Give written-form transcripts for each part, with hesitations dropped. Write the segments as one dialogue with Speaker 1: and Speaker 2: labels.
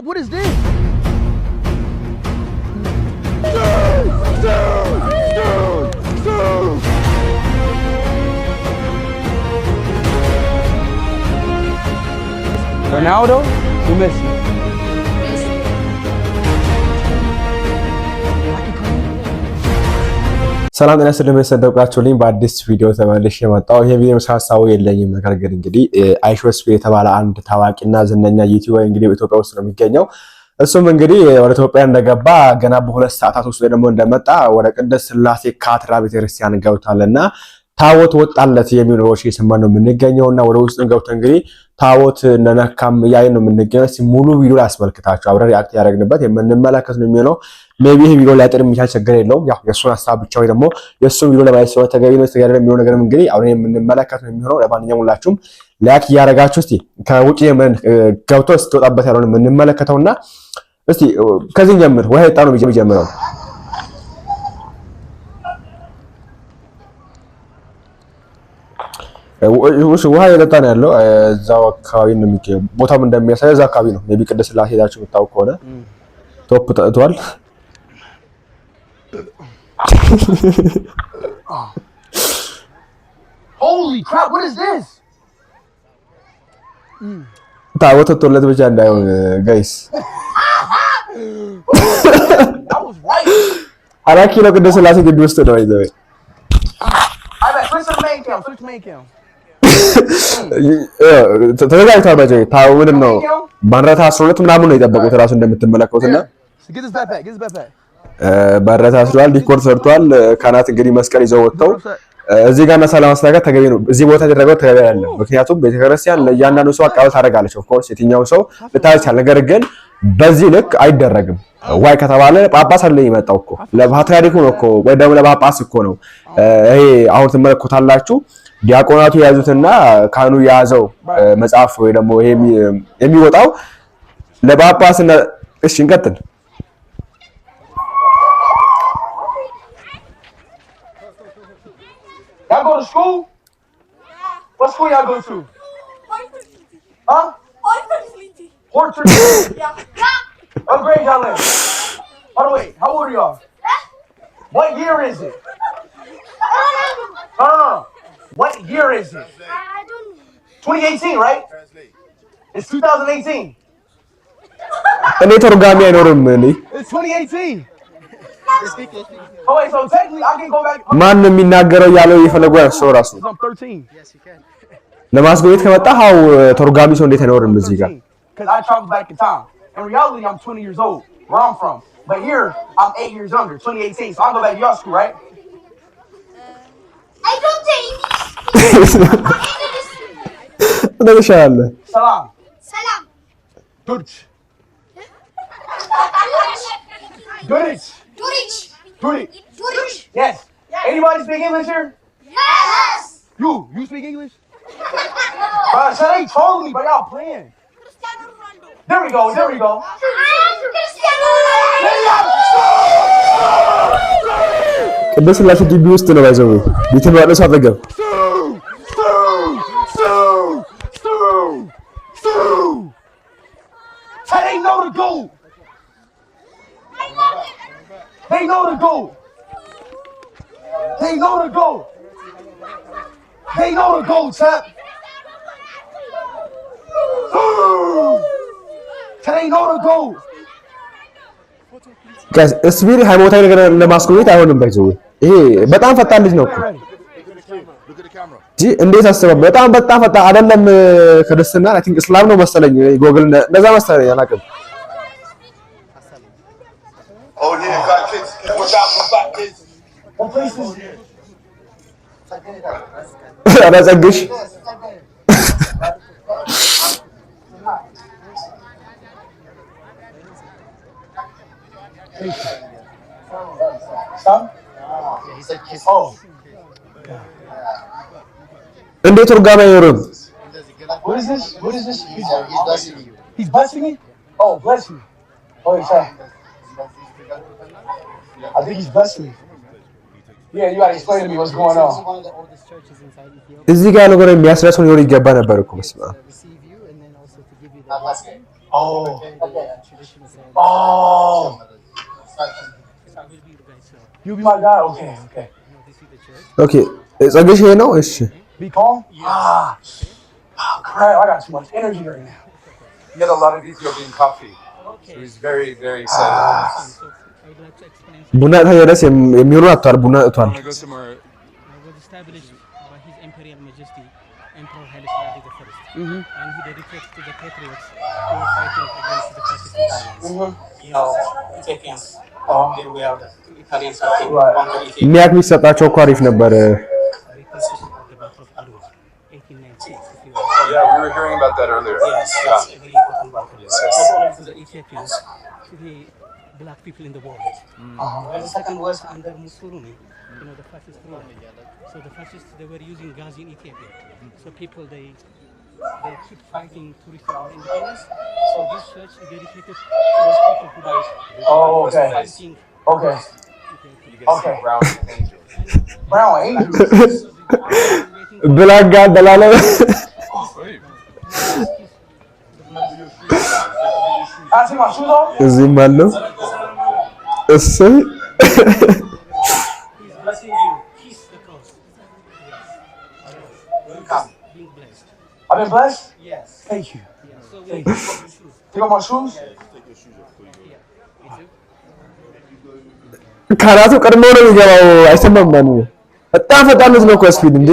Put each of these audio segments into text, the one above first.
Speaker 1: What is this? Ronaldo or Messi?
Speaker 2: ሰላም ጤና ይስጥልኝ በሰደቃችሁልኝ በአዲስ ቪዲዮ ተመልሼ መጣሁ። ይሄ ቪዲዮ ሀሳቡ የለኝም፣ ነገር ግን እንግዲህ አይሾስፒ የተባለ አንድ ታዋቂና ዝነኛ ዩቲዩበር እንግዲህ በኢትዮጵያ ውስጥ ነው የሚገኘው። እሱም እንግዲህ ወደ ኢትዮጵያ እንደገባ ገና በሁለት ሰዓታት ውስጥ ደግሞ እንደመጣ ወደ ቅድስት ሥላሴ ካቴድራል ቤተክርስቲያን ገብቷልና ታቦት ወጣለት የሚሉ ወሬዎች እየሰማን ነው የምንገኘውና ወደ ውስጥ ገብተን እንግዲህ ታቦት እንደነካም ያይን ነው የምንገኘው። ሙሉ ቪዲዮ ላስመልክታችሁ አብረን ሪአክት ያደረግንበት የምንመለከት ነው የሚሆነው። ሜቢ ይሄ ቪዲዮ ላይ ጥሩ የሚቻል ችግር የለውም። ያው የእሱን ሀሳብ ብቻ ወይ ደግሞ የእሱን ቪዲዮ ለማየት ሰው ተገቢ ነው ተገቢ ነው የሚሆነው ነገር እንግዲህ አብረን የምንመለከት ነው የሚሆነው። ለማንኛውም ሁላችሁም ላይክ እያደረጋችሁ እስቲ ከውጪ የምን ገብቶ ስትወጣበት ያለውን የምንመለከተውና እስቲ ከዚህ ጀምር ወይ ጣኑ የሚጀምረው ውሃ የጠጣ ነው ያለው እዛው አካባቢ ነው የሚገኘው። ቦታም እንደሚያሳይ እዛ አካባቢ ነው። ሜቢ ቅድስት ሥላሴ ሄዳችሁ የምታውቁ ከሆነ ቶፕ ጠጥቷል።
Speaker 1: Holy crap, what is this?
Speaker 2: ታቦት ወጥቶለት ብቻ እንዳይሆን ጋይስ።
Speaker 1: That was right.
Speaker 2: አራት ኪሎ ቅድስት ሥላሴ ግቢ ውስጥ ነው ይዘው ተዘጋጅቷል። ባጀ ታውምን ነው ባንረታ 12 ምናምን ነው የጠበቁት ራሱ እንደምትመለከቱትና ባንረታ 12 ዲኮር ሰርቷል። ካናት እንግዲህ መስቀል ይዘው ወጥተው እዚህ ጋር ሰላም ማስተካከል ተገቢ ነው። እዚህ ቦታ የተደረገው ተገቢ አይደለም። ምክንያቱም ቤተክርስቲያን ለእያንዳንዱ ሰው አቀባበል ታደርጋለች። ኦፍ ኮርስ የትኛው ሰው ልታይቻል፣ ነገር ግን በዚህ ልክ አይደረግም። ዋይ ከተባለ ጳጳስ አለ ይመጣው እኮ ለፓትርያርኩ ነው እኮ ወይ ደግሞ ለጳጳስ እኮ ነው። ይሄ አሁን ትመለከታላችሁ ዲያቆናቱ የያዙትና ካህኑ የያዘው መጽሐፍ ወይ ደግሞ ይሄ የሚወጣው ለጳጳስና። እሺ እንቀጥል።
Speaker 1: Y'all go to school? What school y'all go to? Huh? Portrait. Yeah. What grade y'all in? By the way, how old are y'all? What year is it? What year is it?
Speaker 3: I don't know.
Speaker 1: 2018, right? It's 2018.
Speaker 2: እኔ ተርጓሚ አይኖርም እኔ
Speaker 1: It's 2018. Oh wait, so technically I can go back.
Speaker 2: ማን ነው የሚናገረው ያለው የፈለገው ያሰው ራሱ
Speaker 1: I'm 13. Yes, you can.
Speaker 2: ለማስጎብኘት ከመጣ ሃው ተርጓሚ ሰው እንዴት አይኖርም እዚህ ጋር?
Speaker 1: Because I travel back in time. In reality, I'm 20 years old, where I'm from. But here, I'm 8 years younger, 2018. So I'll go back to your school, right?
Speaker 3: I don't think.
Speaker 2: እንደሻለ
Speaker 1: Salam.
Speaker 3: Salam.
Speaker 1: Durch. Durich.
Speaker 3: Durich.
Speaker 1: Durich.
Speaker 3: Durich.
Speaker 1: Yes. Anybody speak English here?
Speaker 3: Yes.
Speaker 1: You speak English? Bro, so they told me, but y'all playing.
Speaker 3: Cristiano Ronaldo.
Speaker 1: There we go.
Speaker 3: I am Cristiano Ronaldo.
Speaker 2: ቅድስት ሥላሴ ግቢ ውስጥ ነው ባይዘው ቤተ መቅደሱ አጠገብ
Speaker 1: They know the goal. They know the goal. They know the goal. They know the goal, chap. They know the goal.
Speaker 2: ጋይስ እስቢር ሃይማኖታዊ ነገር ለማስቆየት አይሆንም። ባይዘው ይሄ በጣም ፈጣን ልጅ ነው እኮ እንዴ! እንዴት አስበው በጣም ፈጣን አይደለም። ክርስትና አይ ቲንክ እስላም ነው መሰለኝ ጎግል እንደዛ መሰለኝ አላውቅም።
Speaker 4: Oh yeah, got kids. Watch out for fat kids.
Speaker 1: What place is it?
Speaker 2: ኧረ ጸግሽ
Speaker 1: Son? Oh.
Speaker 2: እንዴት ተርጓሚ አይኖርም?
Speaker 1: What is this? He's blessing me? Oh, bless me. Oh, he's trying. I think he's blessing me. Yeah, you gotta explain to me what's going on.
Speaker 2: እዚህ ጋር ነገር የሚያስረሳው ሊሆን ይገባ ነበር እኮ መስማ
Speaker 1: Oh. Oh. You be my guy? Okay, okay.
Speaker 2: Okay. ጸግሽ ይሄ ነው እሺ
Speaker 1: Be calm? Crap, I got too much energy right now.
Speaker 4: He had a lot of Ethiopian coffee. So he's very, very excited.
Speaker 2: ቡና ታየረስ የሚሆኑ አጥቷል ቡና አጥቷል
Speaker 4: I want to go somewhere.
Speaker 5: was established by His Imperial Majesty Emperor Haile Selassie I, and he dedicated to the patriots who were fighting against the fascist Italians. You know, Ethiopians. They were the Italians who came conquer Ethiopia.
Speaker 2: ሚያክ ቢሰጣቸው እኮ አሪፍ ነበር
Speaker 5: Requested at the Battle of Adwa, 1896. If you
Speaker 4: Yeah, we were hearing about that earlier.
Speaker 5: yes, that's a very important battle. Not only to the Ethiopians, to the black people in the world. And the second was under Mussolini, you know, the fascist ruler. So the fascists, they were using gas in Ethiopia. So people, they keep fighting to restore our independence. So this church is dedicated to those people who died
Speaker 1: Oh, okay.
Speaker 5: fighting
Speaker 1: Okay.
Speaker 5: Ethiopia.
Speaker 1: Okay.
Speaker 4: Brown angel.
Speaker 1: Brown angels.
Speaker 2: ብላጋ ደላለ
Speaker 1: I see my shoes off?
Speaker 2: እዚህም አለው እሰይ
Speaker 5: He's blessing you. Kiss the cross. Yes. Being blessed.
Speaker 1: I've been blessed?
Speaker 5: Yes.
Speaker 1: Thank you.
Speaker 5: Yes. So we take off your shoes.
Speaker 1: Take off my shoes?
Speaker 2: ካራቱ ቀድሞ ነው የሚገባው አይሰማም ማን በጣም ፈጣን ነው እኮ ስፒድ እንዴ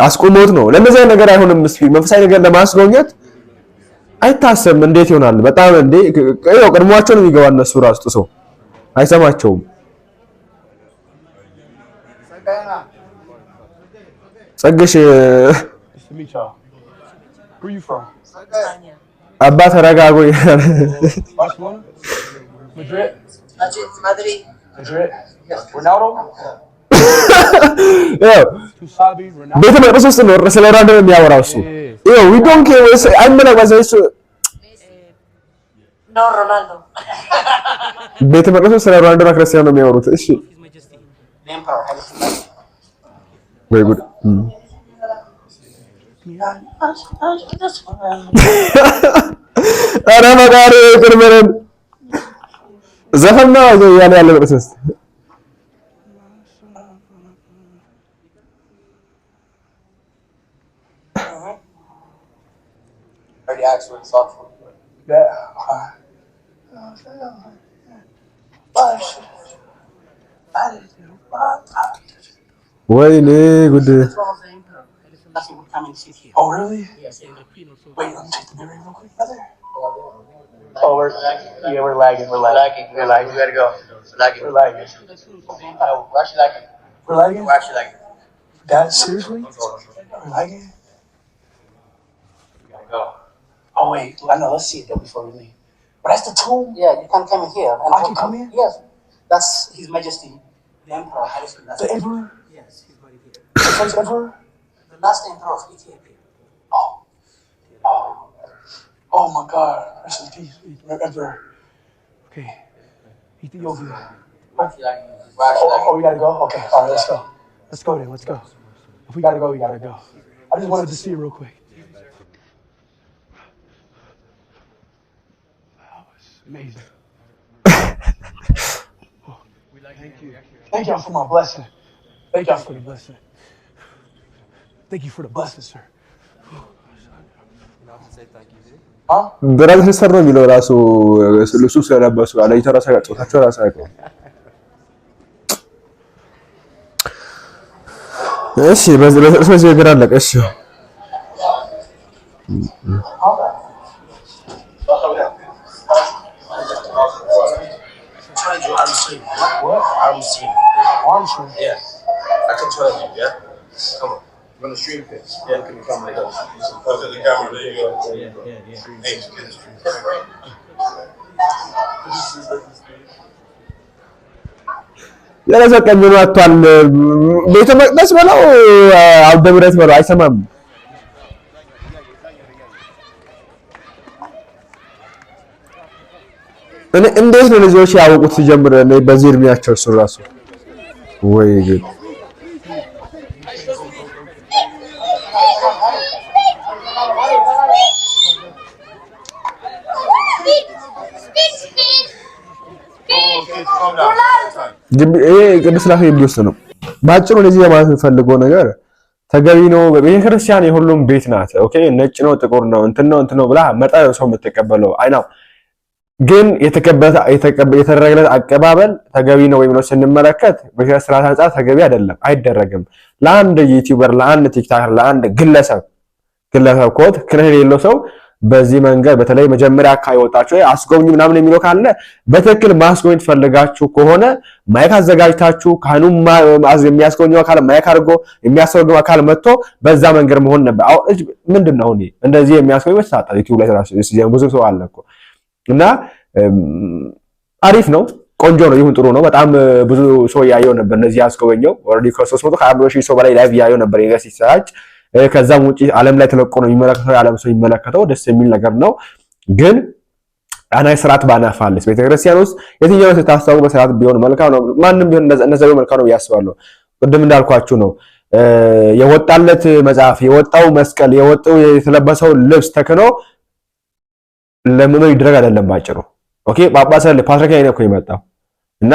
Speaker 2: አስቆሞት ነው ለነዚህ ነገር አይሆንም ስፒድ መንፈሳዊ ነገር ለማስጎኘት አይታሰብም እንዴት ይሆናል በጣም እንዴ ያው ቀድሟቸው ነው የሚገባው እነሱ ራስ ጥሶ አይሰማቸውም ጸግሽ
Speaker 1: Where you from?
Speaker 2: አባ ተረጋጉ
Speaker 1: Barcelona? Madrid?
Speaker 3: Madrid.
Speaker 1: Madrid? Ronaldo?
Speaker 2: ያው
Speaker 1: Tusabi? Ronaldo?
Speaker 2: ቤተ መቅደስ ውስጥ ነው ስለ ሮናልዶ የሚያወራው እሱ ያው we don't care አይመለከተው እሱ
Speaker 3: No, Ronaldo.
Speaker 2: ቤተ መቅደስ ውስጥ ስለ ሮናልዶ እና ክርስቲያኖ ነው የሚያወሩት እሺ
Speaker 5: His Majesty, the Emperor Haile Selassie.
Speaker 2: ወይ ጉድ ኧረ ፈጣሪ ይቅር በለን ዘፈን ነው ያለ ያለ መቅደስ
Speaker 4: Already asked what it's off for.
Speaker 2: ወይኔ ጉድ
Speaker 5: The throne of the Emperor Haile Selassie would come and sit here.
Speaker 1: Oh, really?
Speaker 5: Yes, and the Queen also.
Speaker 1: Wait, let me take the mirror real quick, brother. Oh, we're lagging. We're lagging.
Speaker 6: We gotta go. We're lagging.
Speaker 1: We're lagging.
Speaker 5: The throne of the Emperor.
Speaker 6: We're actually lagging.
Speaker 1: We're lagging?
Speaker 6: We're actually lagging.
Speaker 1: Dad, seriously? We're lagging?
Speaker 6: Go.
Speaker 1: Oh, wait. I know. Let's see it though before we leave. But that's the tomb.
Speaker 5: Yeah, you can come in here. And
Speaker 1: I can come in?
Speaker 5: Yes, that's His Majesty, the Emperor Haile Selassie.
Speaker 1: The emperor?
Speaker 5: Yes, he's buried here.
Speaker 1: The first emperor?
Speaker 5: The last emperor of Ethiopia.
Speaker 1: Oh my God. Rest in peace. Emperor. Okay. Ethiopia.
Speaker 6: We're actually lagging. We're actually lagging.
Speaker 1: Oh, we gotta go? Okay. All right, let's go. Let's go then. Let's go. If we gotta go, we gotta go. I just wanted to see it real quick. Wow, it's amazing. Thank you. Thank y'all for my blessing. Thank y'all for the blessing. Thank you for the blessing, sir. Huh?
Speaker 2: ብራዝ ተሰራ የሚለው ራሱ ልብሱ ስለለበሱ አለ ይተራሳ ጾታቸው ራሱ አይቆም እሺ በዚህ ነገር አለቀ እሺ
Speaker 1: What?
Speaker 6: Arm stream.
Speaker 1: Arm swing.
Speaker 6: Yeah. I control you, yeah? Come on.
Speaker 4: You're on the stream pitch.
Speaker 6: Yeah, can you come like that?
Speaker 4: Look at the camera. There you go. Hey, just get the stream.
Speaker 2: ለዘቀኝ ነው አጥቷል ቤተ መቅደስ በለው አውደ ምሕረት በለው አይሰማም እኔ እንዴት ነው ልጆች ያወቁት ሲጀምር በዚህ እድሜያቸው እሱ ራሱ ወይ ግን ይሄ ቅዱስ ሥላሴ የሚወስድ ነው። ባጭሩ ለዚህ ማለት የምፈልገው ነገር ተገቢ ነው። ቤተክርስቲያን የሁሉም ቤት ናት። ኦኬ ነጭ ነው ጥቁር ነው እንትን ነው ብላ መጣ ሰው የምትቀበለው አይናው ግን የተደረገለት አቀባበል ተገቢ ነው ወይ ብሎ ስንመለከት በስርዓት አንፃር ተገቢ አይደለም፣ አይደረግም። ለአንድ ዩቲዩበር፣ ለአንድ ቲክቶከር፣ ለአንድ ግለሰብ ኮት ክህነት የሌለው ሰው በዚህ መንገድ በተለይ መጀመሪያ አካባቢ ወጣችሁ አስጎብኙ ምናምን የሚለው ካለ በትክክል ማስጎብኝ ትፈልጋችሁ ከሆነ ማይክ አዘጋጅታችሁ ካህኑ የሚያስጎብኙ አካል ማይክ አድርጎ የሚያስጎብኙ አካል መጥቶ በዛ መንገድ መሆን ነበር። አው ምንድነው እኔ እንደዚህ የሚያስጎብኝ በተሳጣ ዩቲዩብ ላይ ራሱ ብዙ ሰው አለ እኮ እና አሪፍ ነው፣ ቆንጆ ነው፣ ይሁን ጥሩ ነው። በጣም ብዙ ሰው ያየው ነበር እነዚህ ያስጎበኘው ኦልሬዲ ከ320,000 ሰው በላይ ላይቭ ያየው ነበር ይሄ ሲሰራጭ። ከዛም ውጪ ዓለም ላይ ተለቆ ነው የሚመለከተው፣ ዓለም ሰው የሚመለከተው ደስ የሚል ነገር ነው። ግን አናይ ስርዓት ባናፋልስ ቤተክርስቲያን ውስጥ የትኛው ስታስተዋውቁ በስርዓት ቢሆን መልካም ነው። ማንንም ቢሆን እንደዛ ቢሆን መልካም ነው ያስባለሁ። ቅድም እንዳልኳችሁ ነው የወጣለት መጽሐፍ፣ የወጣው መስቀል፣ የወጣው የተለበሰው ልብስ ተክኖ ለምን ይደረግ አይደለም ባጭሩ። ኦኬ ጳጳስ ፓትርያርክ ላይ ነው የመጣው እና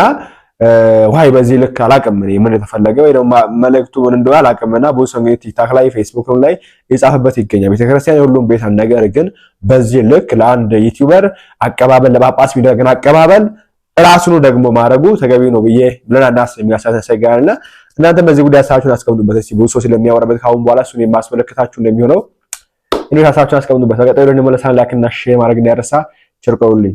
Speaker 2: ዋይ በዚህ ልክ አላቅም ምን የተፈለገ ወይ ደግሞ መልእክቱ ምን እንደሆነ አላቅምና ብዙ ሰው እንግዲህ ቲክታክ ላይ ፌስቡክ ላይ የጻፈበት ይገኛል። ቤተክርስቲያን የሁሉም ቤት ነገር ግን በዚህ ልክ ለአንድ ዩቲዩበር አቀባበል ለጳጳስ ቢደረግን አቀባበል ራሱኑ ደግሞ ማድረጉ ተገቢ ነው ብዬ ብለናናስ የሚያሳሰጋልና እናንተ በዚህ ጉዳይ ሀሳባችሁን አስቀምጡበት። እስቲ ብዙ ሰው ስለሚያወራበት ካሁን በኋላ እሱን የማስመለከታችሁ እንደሚሆነው እኔ ሀሳባችሁን አስቀምጡበት። በቀጣዩ ደግሞ ለሳን ላይክ እና ሼር ማድረግ እንዳይረሳ። ቸር ቆዩልኝ።